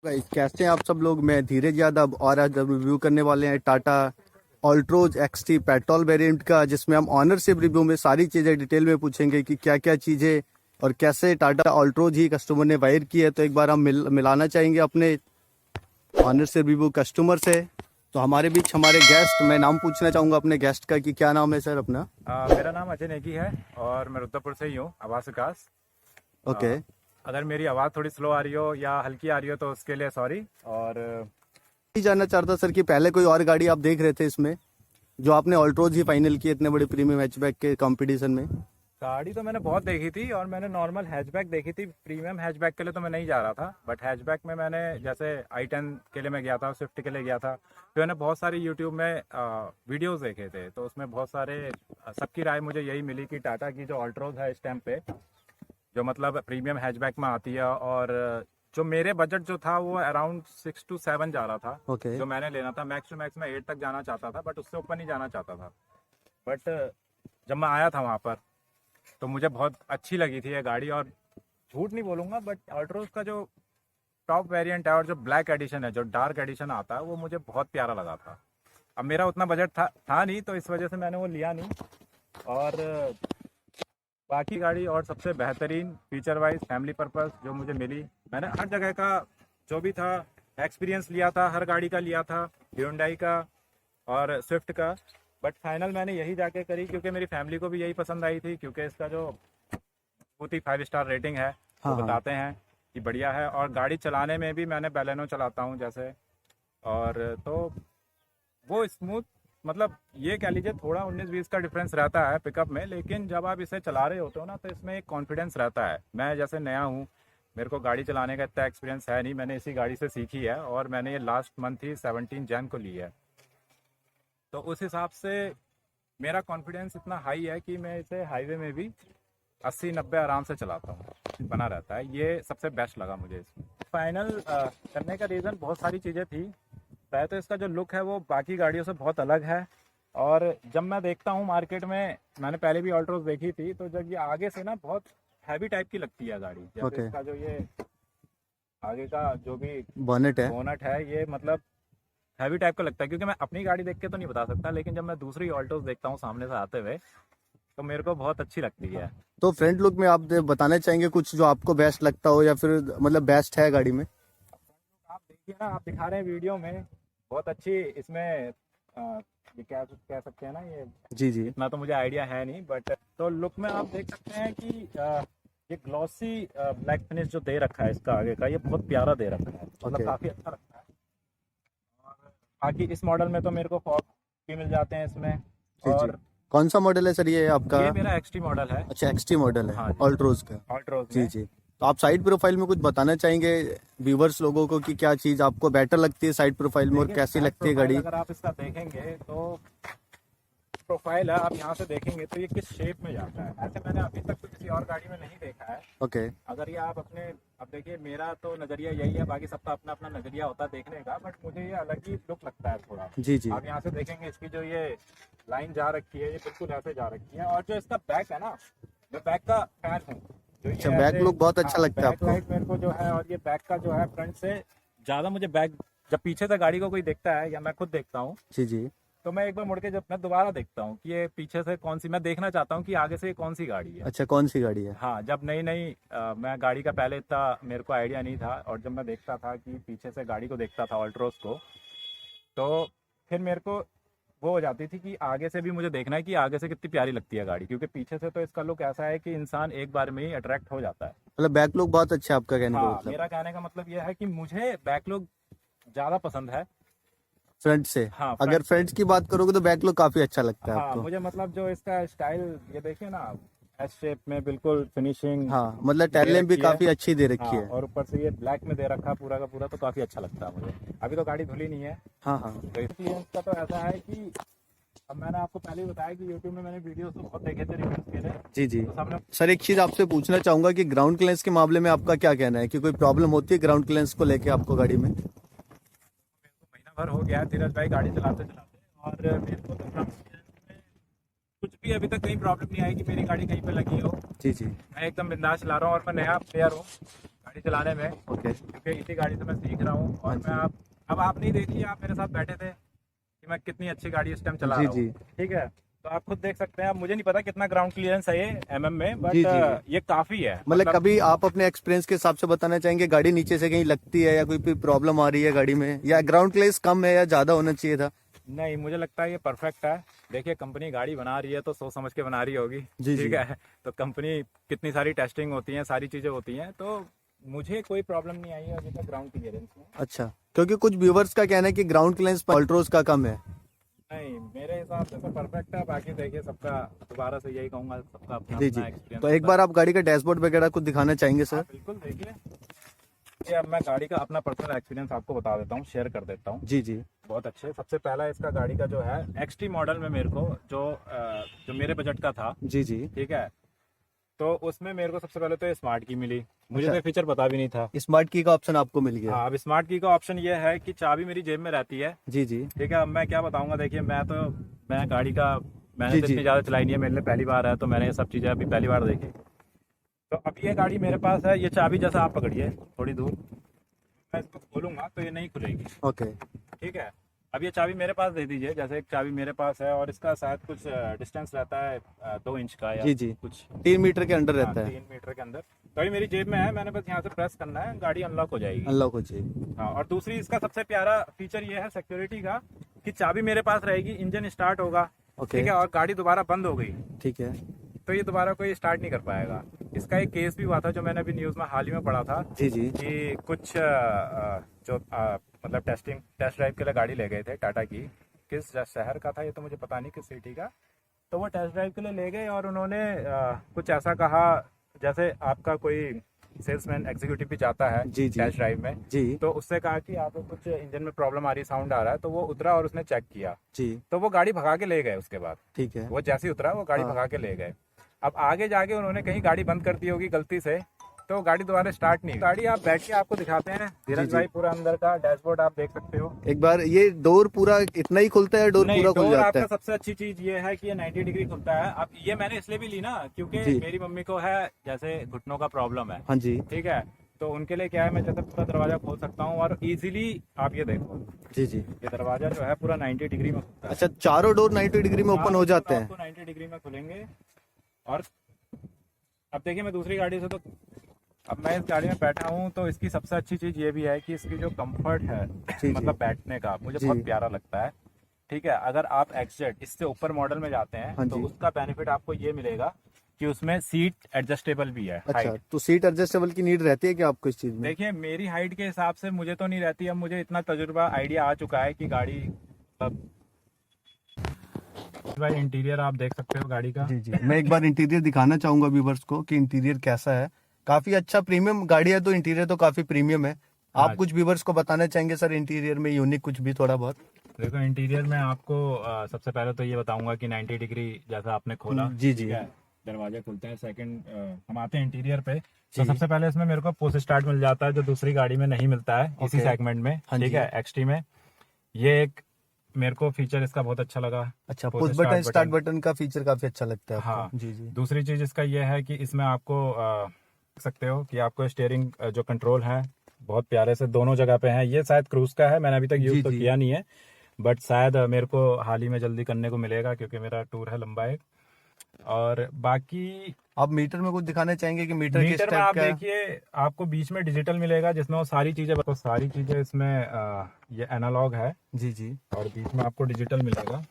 Guys कैसे हैं आप सब लोग। मैं धीरज यादव और आज रिव्यू करने वाले हैं Tata Altroz XT petrol variant का, जिसमें हम ऑनरशिप रिव्यू में सारी चीज़ें डिटेल में पूछेंगे कि क्या क्या चीज़ें और कैसे टाटा ऑल्ट्रोज ही कस्टमर ने वायर की है। तो एक बार हम मिलाना चाहेंगे अपने ऑनरशिप रिव्यू कस्टमर से। तो हमारे बीच हमारे गेस्ट, मैं नाम पूछना चाहूँगा अपने गेस्ट का कि क्या नाम है सर अपना। मेरा नाम अजय नेगी है और मैं रुद्रपुर से ही हूँ, आवास विकास। ओके। अगर मेरी आवाज़ थोड़ी स्लो आ रही हो या हल्की आ रही हो तो उसके लिए सॉरी। और ये जानना चाहता सर कि पहले कोई और गाड़ी आप देख रहे थे इसमें, जो आपने ऑल्ट्रोज ही फाइनल की इतने बड़े प्रीमियम हैचबैक के कंपटीशन में। गाड़ी तो मैंने बहुत देखी थी और मैंने नॉर्मल हैचबैक देखी थी। प्रीमियम हैचबैक के लिए तो मैं नहीं जा रहा था, बट हैचबैक में मैंने जैसे i10 के लिए मैं गया था, स्विफ्ट के लिए गया था। तो मैंने बहुत सारी यूट्यूब में वीडियोस देखे थे, तो उसमें बहुत सारे सबकी राय मुझे यही मिली कि टाटा की जो ऑल्ट्रोज है इस टाइम पे, जो मतलब प्रीमियम हैचबैक में आती है, और जो मेरे बजट जो था वो अराउंड 6 to 7 जा रहा था। ओके। जो मैंने लेना था मैक्स टू मैक्स मैं 8 तक जाना चाहता था, बट उससे ऊपर नहीं जाना चाहता था। बट जब मैं आया था वहाँ पर तो मुझे बहुत अच्छी लगी थी ये गाड़ी। और झूठ नहीं बोलूँगा, बट ऑल्ट्रोज का जो टॉप वेरिएंट है और जो ब्लैक एडिशन है, जो डार्क एडिशन आता है, वो मुझे बहुत प्यारा लगा था। अब मेरा उतना बजट था नहीं, तो इस वजह से मैंने वो लिया नहीं। और बाकी गाड़ी और सबसे बेहतरीन फीचर वाइज फैमिली पर्पस जो मुझे मिली, मैंने हर जगह का जो भी था एक्सपीरियंस लिया था, हर गाड़ी का लिया था, Hyundai का और स्विफ्ट का। बट फाइनल मैंने यही जाके करी क्योंकि मेरी फैमिली को भी यही पसंद आई थी, क्योंकि इसका जो बहुत ही 5 स्टार रेटिंग है वो हाँ। बताते हैं कि बढ़िया है। और गाड़ी चलाने में भी मैंने बैलेनो चलाता हूँ जैसे, और तो वो स्मूथ, मतलब ये कह लीजिए थोड़ा 19-20 का डिफरेंस रहता है पिकअप में, लेकिन जब आप इसे चला रहे होते हो ना तो इसमें एक कॉन्फिडेंस रहता है। मैं जैसे नया हूँ, मेरे को गाड़ी चलाने का इतना एक्सपीरियंस है नहीं, मैंने इसी गाड़ी से सीखी है और मैंने ये लास्ट मंथ ही 17 जैन को ली है। तो उस हिसाब से मेरा कॉन्फिडेंस इतना हाई है कि मैं इसे हाईवे में भी 80-90 आराम से चलाता हूँ, बना रहता है। ये सबसे बेस्ट लगा मुझे इसमें। फाइनल करने का रीज़न बहुत सारी चीज़ें थी। पहले तो इसका जो लुक है वो बाकी गाड़ियों से बहुत अलग है। और जब मैं देखता हूँ मार्केट में, मैंने पहले भी ऑल्ट्रोज देखी थी, तो जब ये आगे से ना बहुत हैवी टाइप की लगती है गाड़ी। जैसे Okay. इसका जो ये आगे का जो भी बोनेट है। बोनट है, ये मतलब हैवी टाइप का लगता है। क्योंकि मैं अपनी गाड़ी देख के तो नहीं बता सकता, लेकिन जब मैं दूसरी ऑल्टोज देखता हूँ सामने से आते हुए तो मेरे को बहुत अच्छी लगती है। तो फ्रंट लुक में आप बताना चाहेंगे कुछ जो आपको बेस्ट लगता हो, या फिर मतलब बेस्ट है गाड़ी में। आप देखिए ना, आप दिखा रहे हैं वीडियो में, बहुत अच्छी इसमें ये क्या कह सकते हैं ना, ये जी जी। इतना तो मुझे आइडिया है नहीं, बट तो लुक में आप देख सकते हैं कि ये ग्लॉसी ब्लैक फिनिश जो दे रखा है इसका आगे का, ये बहुत प्यारा दे रखा है, मतलब Okay. काफ़ी अच्छा लगता है। और बाकी इस मॉडल में तो मेरे को फॉग भी मिल जाते हैं इसमें। जी जी। और कौन सा मॉडल है सर ये आपका। ये मेरा एक्सटी मॉडल है। अच्छा, एक्सटी मॉडल है। हाँ जी, ऑल्ट्रोज का। ऑल्ट्रोज जी में। जी। तो आप साइड प्रोफाइल में कुछ बताना चाहेंगे व्यूवर्स लोगों को कि क्या चीज़ आपको बेटर लगती है साइड प्रोफाइल में और देखिए, कैसी बैक लगती है प्रोफाइल गाड़ी। अगर आप इसका देखेंगे तो प्रोफाइल है, आप यहाँ से देखेंगे तो ये किस शेप में जाता है, ऐसे मैंने अभी तक तो किसी और गाड़ी में नहीं देखा है। ओके। अगर ये आप अपने, अब देखिए मेरा तो नज़रिया यही है, बाकी सबका अपना अपना नज़रिया होता है देखने का, बट मुझे ये अलग ही लुक लगता है थोड़ा। जी जी। आप यहाँ से देखेंगे इसकी जो ये लाइन जा रखी है, ये बिल्कुल ऐसे जा रखी है। और जो इसका बैक है ना, मैं बैक का फैन हूँ। जो अच्छा, ये बैक ऐसे, लुक बहुत अच्छा लगता है बैक आपको। लाइट मेरे को जो है, और ये बैक का जो है फ्रंट से ज़्यादा मुझे बैक, जब पीछे से गाड़ी को कोई देखता है या मैं खुद देखता हूँ, जी जी। तो मैं एक बार मुड़ के जब मैं दोबारा देखता हूँ कि ये पीछे से कौन सी, मैं देखना चाहता हूँ कि आगे से ये कौन सी गाड़ी है। अच्छा, कौन सी गाड़ी है। हाँ, जब नई नई मैं गाड़ी का पहले इतना मेरे को आइडिया नहीं था, और जब मैं देखता था कि पीछे से गाड़ी को देखता था ऑल्ट्रोज को, तो फिर मेरे को वो हो जाती थी कि आगे से भी मुझे देखना है कि आगे से कितनी प्यारी लगती है गाड़ी, क्योंकि पीछे से तो इसका लुक ऐसा है कि इंसान एक बार में ही अट्रैक्ट हो जाता है। मतलब बैक लुक बहुत अच्छा है आपका कहने का हाँ, मतलब। मेरा कहने का मतलब यह है कि मुझे बैक लुक ज़्यादा पसंद है। फ्रंट से। हाँ, अगर फ्रंट फ्रंट से। की बात करोगे तो बैक लुक काफी अच्छा लगता है हाँ, आपको। मुझे मतलब जो इसका स्टाइल, ये देखिए ना, एस शेप में बिल्कुल फिनिशिंग हाँ, मतलब दे टेल भी रखी है। काफी अच्छी दे रखी हाँ, है। और ऊपर से ये ब्लैक में दे रखा है पूरा का पूरा, तो काफ़ी अच्छा लगता है मुझे। अभी तो गाड़ी धुली नहीं है, हाँ हाँ। तो एक्सपीरियंस का तो ऐसा है कि अब मैंने आपको पहले ही बताया कि यूट्यूब में मैंने वीडियोस तो बहुत देखे थे रिव्यूज के लिए। जी जी। तो सबने सर एक चीज आपसे पूछना चाहूंगा कि ग्राउंड क्लियरेंस के मामले में आपका क्या कहना है, कि कोई प्रॉब्लम होती है ग्राउंड क्लियरेंस को लेके आपको गाड़ी में। महीना भर हो गया है धीरज भाई गाड़ी चलाते चलाते, और मेरे को तो कुछ भी अभी तक कहीं प्रॉब्लम नहीं आई कि मेरी गाड़ी कहीं पे लगी हो। जी जी। मैं एकदम बिंदास चला रहा हूँ और मैं नया प्लेयर हूँ गाड़ी चलाने में, ओके। क्योंकि इसी गाड़ी से मैं सीख रहा हूँ। और हाँ मैं जी। अब आप नहीं देखिए, आप मेरे साथ बैठे थे कि मैं कितनी अच्छी गाड़ी इस टाइम चला जी रहा जी। हूँ। ठीक है, तो आप खुद देख सकते हैं। अब मुझे नहीं पता कितना ग्राउंड क्लियरेंस है ये में, जी बट जी। ये काफ़ी है। मतलब कभी आप अपने एक्सपीरियंस के हिसाब से बताना चाहेंगे गाड़ी नीचे से कहीं लगती है या कोई प्रॉब्लम आ रही है गाड़ी में, या ग्राउंड क्लियरेंस कम है या ज्यादा होना चाहिए था? नहीं, मुझे लगता है ये परफेक्ट है। देखिए, कंपनी गाड़ी बना रही है तो सोच समझ के बना रही होगी। जी ठीक जी। है, तो कंपनी कितनी सारी टेस्टिंग होती है, सारी चीज़ें होती हैं, तो मुझे कोई प्रॉब्लम नहीं आई है अभी तक ग्राउंड क्लियरेंस में। अच्छा, क्योंकि कुछ व्यूवर्स का कहना है कि ग्राउंड क्लियरेंस अल्ट्रोज का कम है। नहीं, मेरे हिसाब से तो परफेक्ट है। बाकी देखिए, सबका दोबारा से यही कहूँगा, सबका अपना जी जी। अपना एक्सपीरियंस तो एक होता बार आप गाड़ी का डैशबोर्ड वगैरह कुछ दिखाना चाहेंगे है। सर? आप बिल्कुल देखिए, ये अब मैं गाड़ी का अपना पर्सनल एक्सपीरियंस आपको बता देता हूँ, शेयर कर देता हूँ। जी जी। बहुत अच्छे। सबसे पहला इसका गाड़ी का जो है एक्सटी मॉडल में मेरे को जो मेरे बजट का था। जी जी। ठीक है, तो उसमें मेरे को सबसे पहले तो ये स्मार्ट की मिली। मुझे अच्छा। तो ये फीचर पता भी नहीं था। स्मार्ट की का ऑप्शन आपको मिल गया? हाँ, अब स्मार्ट की का ऑप्शन ये है कि चाबी मेरी जेब में रहती है। जी जी। ठीक है, अब मैं क्या बताऊंगा। देखिए, मैं गाड़ी का, मैंने जी तो जी। इतनी ज़्यादा चलाई नहीं है, मेरे लिए पहली बार है, तो मैंने ये सब चीज़ें अभी पहली बार देखी। तो अब ये गाड़ी मेरे पास है, ये चाबी जैसा आप पकड़िए थोड़ी दूर, मैं इसको खोलूंगा तो ये नहीं खुलेगी। ओके। ठीक है, अब ये चाबी मेरे पास दे दीजिए। जैसे एक चाबी मेरे पास है और इसका शायद कुछ डिस्टेंस रहता है 2 इंच का या जी जी। कुछ। 3 मीटर के अंडर रहता है। 3 मीटर के अंदर। गाड़ी मेरी जेब में है, मैंने बस यहाँ से प्रेस करना है, गाड़ी अनलॉक हो जाएगी। अनलॉक हो जाएगी। हाँ, और दूसरी इसका सबसे प्यारा फीचर ये है सिक्योरिटी का, कि चाबी मेरे पास रहेगी, इंजन स्टार्ट होगा। ओके। ठीक है, और गाड़ी दोबारा बंद हो गई ठीक है। तो ये दोबारा कोई स्टार्ट नहीं कर पाएगा। इसका एक केस भी हुआ था जो मैंने अभी न्यूज़ में हाल ही में पढ़ा था, जी जी। कि कुछ मतलब टेस्ट ड्राइव के लिए गाड़ी ले गए थे टाटा की। किस शहर का था ये तो मुझे पता नहीं, किस सिटी का। तो वो टेस्ट ड्राइव के लिए ले गए और उन्होंने कुछ ऐसा कहा, जैसे आपका कोई सेल्समैन एग्जीक्यूटिव भी जाता है जी जी। टेस्ट ड्राइव में, जी तो उससे कहा कि आपको कुछ इंजन में प्रॉब्लम आ रही, साउंड आ रहा है। तो वो उतरा और उसने चेक किया, जी। तो वो गाड़ी भगा के ले गए। उसके बाद ठीक है। वो जैसे ही उतरा वो गाड़ी हाँ। भगा के ले गए। अब आगे जाके उन्होंने कहीं गाड़ी बंद कर दी होगी गलती से, तो गाड़ी दोबारा स्टार्ट नहीं। गाड़ी आप बैठ के आपको दिखाते हैं धीरज जी। भाई, पूरा अंदर का डैशबोर्ड आप देख सकते हो। एक बार ये डोर पूरा इतना ही खुलता है, डोर नहीं, पूरा खुल डोर जाता आपका है? सबसे अच्छी चीज ये है कि ये 90 डिग्री खुलता है। अब ये मैंने इसलिए भी ली ना, क्योंकि जी। मेरी मम्मी को है जैसे घुटनों का प्रॉब्लम है। हाँ जी। ठीक है, तो उनके लिए क्या है, मैं जैसे पूरा दरवाजा खोल सकता हूँ और इजीली, आप ये देखो, जी जी। ये दरवाजा जो है पूरा 90 डिग्री में खुलता है। अच्छा, चारों डोर 90 डिग्री में ओपन हो जाते हैं? आपको 90 डिग्री में खुलेंगे। और अब देखिए, मैं दूसरी गाड़ी से तो, अब मैं इस गाड़ी में बैठा हूँ, तो इसकी सबसे अच्छी चीज़ ये भी है कि इसकी जो कंफर्ट है जी। मतलब बैठने का, मुझे जी। बहुत प्यारा लगता है। ठीक है, अगर आप एक्सजेट इससे ऊपर मॉडल में जाते हाँ हैं तो जी। उसका बेनिफिट आपको ये मिलेगा कि उसमें सीट एडजस्टेबल भी है। अच्छा, हाइट, तो सीट एडजस्टेबल की नीड रहती है क्या आपको इस चीज में? देखिए मेरी हाइट के हिसाब से मुझे तो नहीं रहती। अब मुझे इतना तजुर्बा, आइडिया आ चुका है कि गाड़ी, मतलब भाई इंटीरियर आप देख सकते हो गाड़ी का। जी जी। मैं एक बार इंटीरियर दिखाना चाहूंगा व्यूवर्स को कि इंटीरियर कैसा है। काफी अच्छा प्रीमियम गाड़ी है, तो इंटीरियर तो काफी प्रीमियम है। आप हाँ। कुछ व्यूवर्स को बताना चाहेंगे सर इंटीरियर में यूनिक कुछ भी थोड़ा बहुत? देखो, इंटीरियर में आपको सबसे पहले तो ये बताऊंगा कि 90 डिग्री जैसा आपने खोला, जी जी। ठीक है, दरवाजा खुलता है। सेकंड, हम आते हैं इंटीरियर पे, तो जी। सबसे पहले इसमें मेरे को पुश स्टार्ट मिल जाता है, जो दूसरी गाड़ी में नहीं मिलता है इसी ओके। सेगमेंट में। हाँ ठीक जी। है, एक्सटी में ये एक मेरे को फीचर इसका बहुत अच्छा लगा। अच्छा, push push button start button का फीचर काफी अच्छा लगता है आपको? हाँ। जी जी। दूसरी चीज इसका ये है कि इसमें आपको देख सकते हो कि आपको स्टीयरिंग जो कंट्रोल है बहुत प्यारे से दोनों जगह पे है। ये शायद क्रूज का है, मैंने अभी तक जी यूज तो जी। किया नहीं है, बट शायद मेरे को हाल ही में जल्दी करने को मिलेगा, क्योंकि मेरा टूर है लंबा एक। और बाकी आप मीटर में कुछ दिखाना चाहेंगे कि मीटर किस मीटर में टाइप आप का है? देखिए, आपको बीच में डिजिटल मिलेगा जिसमें वो सारी चीजें इसमें ये एनालॉग है, जी जी। और बीच में आपको डिजिटल मिलेगा।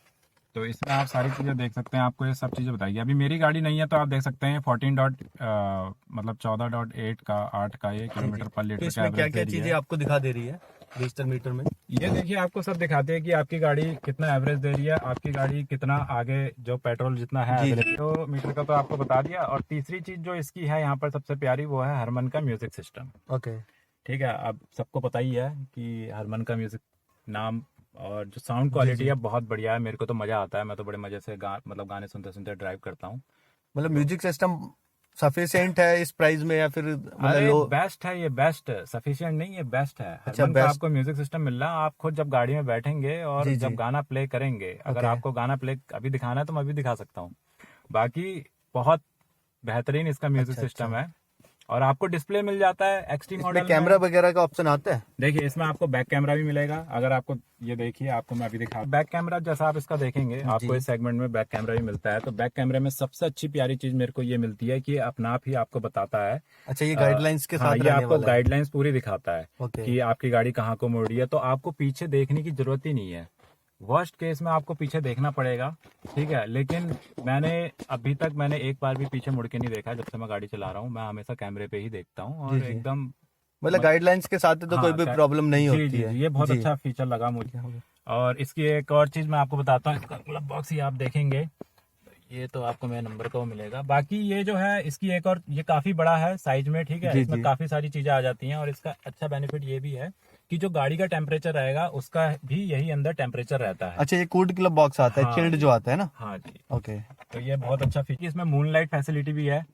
तो इसमें आप सारी चीज़ें देख सकते हैं, आपको ये सब चीज़ें बताइए। अभी मेरी गाड़ी नहीं है तो आप देख सकते हैं 14.8 का 8 का ये किलोमीटर पर तो लीटर का इसमें क्या एवरेज क्या दे रही चीजें है। आपको दिखा दे रही है डिजिटल मीटर में? ये देखिए, आपको सब दिखाते हैं कि आपकी गाड़ी कितना एवरेज दे रही है, आपकी गाड़ी कितना आगे जो पेट्रोल जितना है जी, available। तो मीटर का तो आपको बता दिया। और तीसरी चीज़ जो इसकी है यहाँ पर सबसे प्यारी, वो है हरमन का म्यूजिक सिस्टम। ओके। ठीक है, अब सबको पता ही है कि हरमन का म्यूजिक नाम, और जो साउंड क्वालिटी है बहुत बढ़िया है। मेरे को तो मजा आता है, मैं तो बड़े मजे से मतलब गाने सुनते सुनते ड्राइव करता हूँ। मतलब म्यूजिक सिस्टम सफिशिएंट है इस प्राइस में या फिर मतलब अरे लो? बेस्ट है ये, बेस्ट सफिशिएंट नहीं, ये बेस्ट है। अच्छा, हरमन का best। आपको म्यूजिक सिस्टम मिल रहा है, आप खुद जब गाड़ी में बैठेंगे और जी, जब जी। गाना प्ले करेंगे, अगर Okay। आपको गाना प्ले अभी दिखाना है तो मैं अभी दिखा सकता हूँ। बाकी बहुत बेहतरीन इसका म्यूजिक अच्छा, सिस्टम अच्छा। है। और आपको डिस्प्ले मिल जाता है एक्सटी इसमें मॉडल कैमरा में। वगैरह का ऑप्शन आता है? देखिए इसमें आपको बैक कैमरा भी मिलेगा, अगर आपको ये देखिए, आपको मैं अभी दिखा बैक कैमरा जैसा आप इसका देखेंगे, आपको जी। इस सेगमेंट में बैक कैमरा भी मिलता है। तो बैक कैमरे में सबसे अच्छी प्यारी चीज मेरे को ये मिलती है कि ये अपना आप ही आपको बताता है। अच्छा, ये गाइडलाइंस के हाँ, साथ ये रहने आपको वाला है। गाइडलाइंस पूरी दिखाता है ओके। कि आपकी गाड़ी कहाँ को मुड़ रही है, तो आपको पीछे देखने की जरूरत ही नहीं है। वर्स्ट केस में आपको पीछे देखना पड़ेगा, ठीक है, लेकिन अभी तक मैंने एक बार भी पीछे मुड़ के नहीं देखा। जब से मैं गाड़ी चला रहा हूँ, मैं हमेशा कैमरे पे ही देखता हूँ और जी, जी। एकदम मतलब गाइडलाइंस के साथ है तो कोई भी प्रॉब्लम नहीं जी होती जी है। जी, ये बहुत जी। अच्छा फीचर लगा मुझे। और इसकी एक और चीज मैं आपको बताता हूँ, इसका ग्लव बॉक्स ही आप देखेंगे, ये तो आपको मेरे नंबर का वो मिलेगा। बाकी ये जो है इसकी एक और, ये काफी बड़ा है साइज में, ठीक है, जी, इसमें जी। काफी सारी चीजें आ जाती हैं। और इसका अच्छा बेनिफिट ये भी है कि जो गाड़ी का टेम्परेचर रहेगा उसका भी यही अंदर टेम्परेचर रहता है। अच्छा, ये कूल्ड क्लब बॉक्स आता है, हाँ चिल्ड जी। जो आता है ना? हाँ जी, ओके। तो ये बहुत अच्छा फीचर। इसमें मून लाइट फैसिलिटी भी है,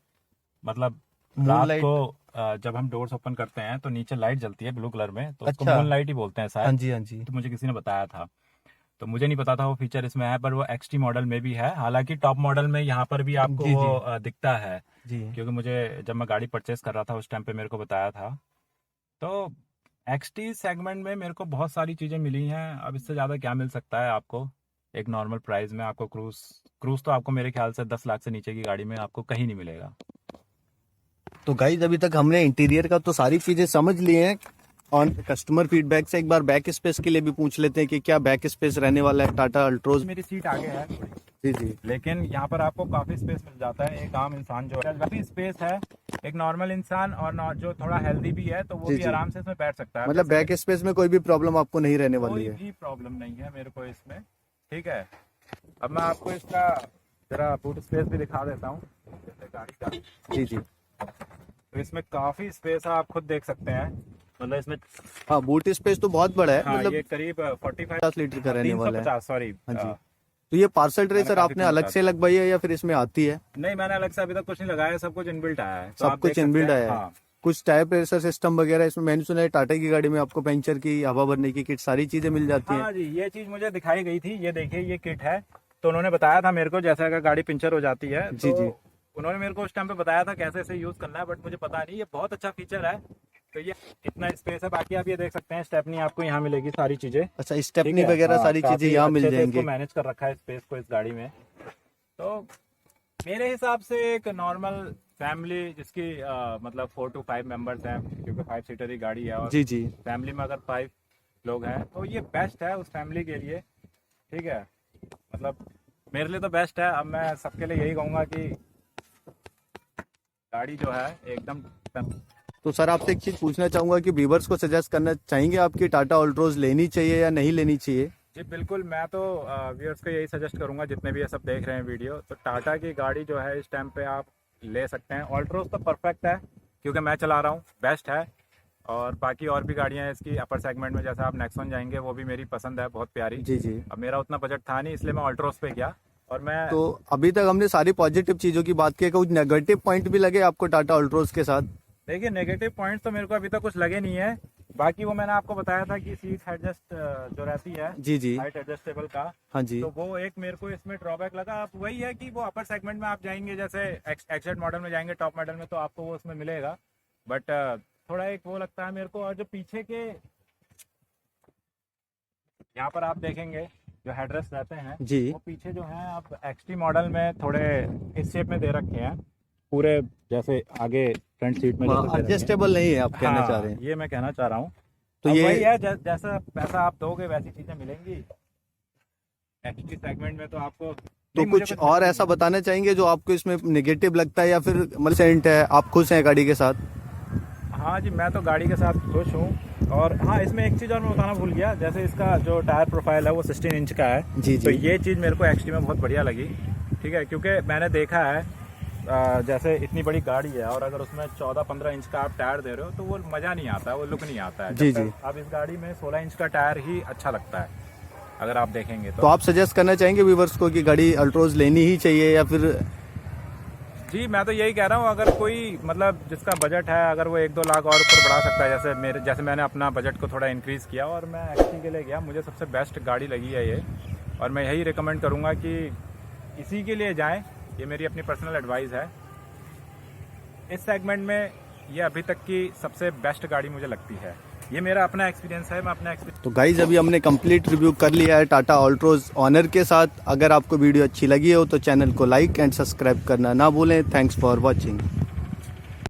मतलब रात मूनलाइट? को जब हम डोर्स ओपन करते हैं तो नीचे लाइट जलती है ब्लू कलर में, तो उसको अच्छा। मून लाइट ही बोलते हैं हाँ शायद। जी, हाँ जी। तो मुझे किसी ने बताया था, तो मुझे नहीं पता था वो फीचर इसमें है, पर वो एक्सटी मॉडल में भी है। हालांकि टॉप मॉडल में यहाँ पर भी आपको जी, वो जी। दिखता है, जी। क्योंकि मुझे जब मैं गाड़ी परचेस कर रहा था उस टाइम पे मेरे को बताया था। तो एक्सटी सेगमेंट में मेरे को बहुत सारी चीज़ें मिली हैं। अब इससे ज़्यादा क्या मिल सकता है आपको एक नॉर्मल प्राइस में? आपको क्रूज तो आपको मेरे ख्याल से 10 लाख से नीचे की गाड़ी में आपको कहीं नहीं मिलेगा। तो गाइज, अभी तक हमने इंटीरियर का तो सारी चीजें समझ ली हैं। और कस्टमर फीडबैक से एक बार बैक स्पेस के लिए भी पूछ लेते हैं कि क्या बैक स्पेस रहने वाला है टाटा अल्ट्रोज। मेरी सीट आगे है थोड़ी, जी, जी। लेकिन यहाँ पर आपको काफी स्पेस मिल जाता है। एक आम इंसान जो है, काफी स्पेस है, एक नॉर्मल इंसान और जो थोड़ा हेल्दी भी है तो वो जी, भी जी। आराम से इसमें बैठ सकता है। मतलब बैक स्पेस में कोई भी प्रॉब्लम आपको नहीं रहने वाली कोई है? भी प्रॉब्लम नहीं है मेरे को इसमें, ठीक है। अब मैं आपको इसका जरा बूट स्पेस भी दिखा देता हूँ जैसे गाड़ी का। जी, जी। तो इसमें काफी स्पेस है, आप खुद देख सकते हैं, मतलब इसमें हाँ, बूट स्पेस तो बहुत बड़ा है। हाँ, मतलब ये करीब 45 50 लीटर का रहने वाला है। 350, सॉरी। हाँ जी। तो ये पार्सल ट्रेसर काफी आपने कम अलग बता से लगवाई है या फिर इसमें आती है? नहीं, मैंने अलग से अभी तक कुछ नहीं लगाया, सब कुछ इनबिल्ट आया है, तो सब आप कुछ देख सकते इनबिल्ट हैं। आया है? हाँ, कुछ टायर प्रेशर सिस्टम वगैरह इसमें? मैंने सुना है टाटा की गाड़ी में आपको पंचर की, हवा भरने की किट, सारी चीजें मिल जाती हैं। हाँ जी, ये चीज मुझे दिखाई गई थी। ये देखिए, ये किट है, तो उन्होंने बताया था मेरे को जैसे अगर गाड़ी पंचर हो जाती है जी, तो जी। उन्होंने मेरे को उस टाइम पे बताया था कैसे इसे यूज करना है, बट मुझे पता नहीं। ये बहुत अच्छा फीचर है। तो ये इतना स्पेस है। बाकी आप ये देख सकते हैं, स्टेपनी आपको यहाँ मिलेगी, सारी चीजें। अच्छा, ठीक स्टेपनी है? वगैरह हाँ, सारी चीजें काफी यहाँ मिल अच्छे से इसको जाएंगी। मैनेज कर रखा है स्पेस को इस गाड़ी में। तो मेरे हिसाब से एक नॉर्मल फैमिली जिसकी मतलब 4 to 5 मेंबर्स हैं, क्योंकि 5 सीटर ही गाड़ी है, और जी, जी। फैमिली में अगर 5 लोग हैं तो ये बेस्ट है उस फैमिली के लिए, ठीक है। मतलब मेरे लिए तो बेस्ट है। अब मैं सबके लिए यही कहूँगा कि गाड़ी जो है एकदम। तो सर, आपसे एक चीज पूछना चाहूंगा कि व्यूवर्स को सजेस्ट करना चाहेंगे आपकी टाटा अल्ट्रोज लेनी चाहिए या नहीं लेनी चाहिए? जी बिल्कुल, मैं तो व्यूअर्स को यही सजेस्ट करूंगा, जितने भी ये सब देख रहे हैं वीडियो, तो टाटा की गाड़ी जो है इस टाइम पे आप ले सकते हैं। अल्ट्रोज तो परफेक्ट है, क्योंकि मैं चला रहा हूँ, बेस्ट है। और बाकी और भी गाड़ियाँ हैं इसकी अपर सेगमेंट में, जैसे आप नेक्सॉन जाएंगे, वो भी मेरी पसंद है, बहुत प्यारी। जी, जी। अब मेरा उतना बजट था नहीं, इसलिए मैं अल्ट्रोज पे गया। और मैं तो अभी तक हमने सारी पॉजिटिव चीजों की बात की, कुछ नेगेटिव पॉइंट भी लगे आपको टाटा अल्ट्रोज के साथ? देखिए, नेगेटिव पॉइंट्स तो मेरे को अभी तक कुछ लगे नहीं है। बाकी वो मैंने आपको बताया था कि सीट एडजस्ट जो रहती है, जी, जी। हाइट एडजस्टेबल का, हाँ जी। तो वो एक मेरे को इसमें ड्रॉबैक लगा। अब वही है कि वो अपर सेगमेंट में आप जाएंगे, जैसे एक्सेट मॉडल में जाएंगे, टॉप मॉडल में, तो आपको वो उसमें मिलेगा। बट थोड़ा एक वो लगता है मेरे को। और जो पीछे के यहाँ पर आप देखेंगे जो हेडरेस्ट रहते हैं, जी। वो पीछे जो है आप एक्सटी मॉडल में थोड़े इस शेप में दे रखे हैं, पूरे जैसे आगे फ्रंट सीट में जैसे दे रखे हैं। एडजस्टेबल नहीं है आप कहना हाँ, चाह रहे हैं? ये मैं कहना चाह रहा हूँ। तो अब ये वही है, जैसा पैसा आप दोगे वैसी चीजें मिलेंगी। एक्सटी सेगमेंट में तो आपको तो नहीं, मुझे कुछ और नहीं ऐसा बताना चाहेंगे जो आपको इसमें नेगेटिव लगता है या फिर मतलब है, आप खुश हैं गाड़ी के साथ? हाँ जी, मैं तो गाड़ी के साथ खुश हूँ। और हाँ, इसमें एक चीज़ और मैं बताना भूल गया, जैसे इसका जो टायर प्रोफाइल है वो 16 इंच का है। जी, तो जी। ये चीज़ मेरे को एक्सटी में बहुत बढ़िया लगी, ठीक है, क्योंकि मैंने देखा है जैसे इतनी बड़ी गाड़ी है और अगर उसमें 14-15 इंच का आप टायर दे रहे हो तो वो मज़ा नहीं आता है, वो लुक नहीं आता है। जी, जी। अब इस गाड़ी में 16 इंच का टायर ही अच्छा लगता है, अगर आप देखेंगे तो आप सजेस्ट करना चाहेंगे व्यूवर्स को कि गाड़ी अल्ट्रोज लेनी ही चाहिए या फिर? जी मैं तो यही कह रहा हूँ, अगर कोई मतलब जिसका बजट है, अगर वो 1-2 लाख और ऊपर बढ़ा सकता है, जैसे मैंने अपना बजट को थोड़ा इंक्रीज़ किया और मैं एक्सटी के लिए गया, मुझे सबसे बेस्ट गाड़ी लगी है ये। और मैं यही रिकमेंड करूँगा कि इसी के लिए जाएं, ये मेरी अपनी पर्सनल एडवाइस है। इस सेगमेंट में ये अभी तक की सबसे बेस्ट गाड़ी मुझे लगती है। ये मेरा अपना एक्सपीरियंस है, मैं अपना एक्सपीरियंस। तो गाइज अभी हमने कंप्लीट रिव्यू कर लिया है टाटा ऑल्ट्रोज ऑनर के साथ। अगर आपको वीडियो अच्छी लगी हो तो चैनल को लाइक एंड सब्सक्राइब करना ना भूलें। Thanks for watching.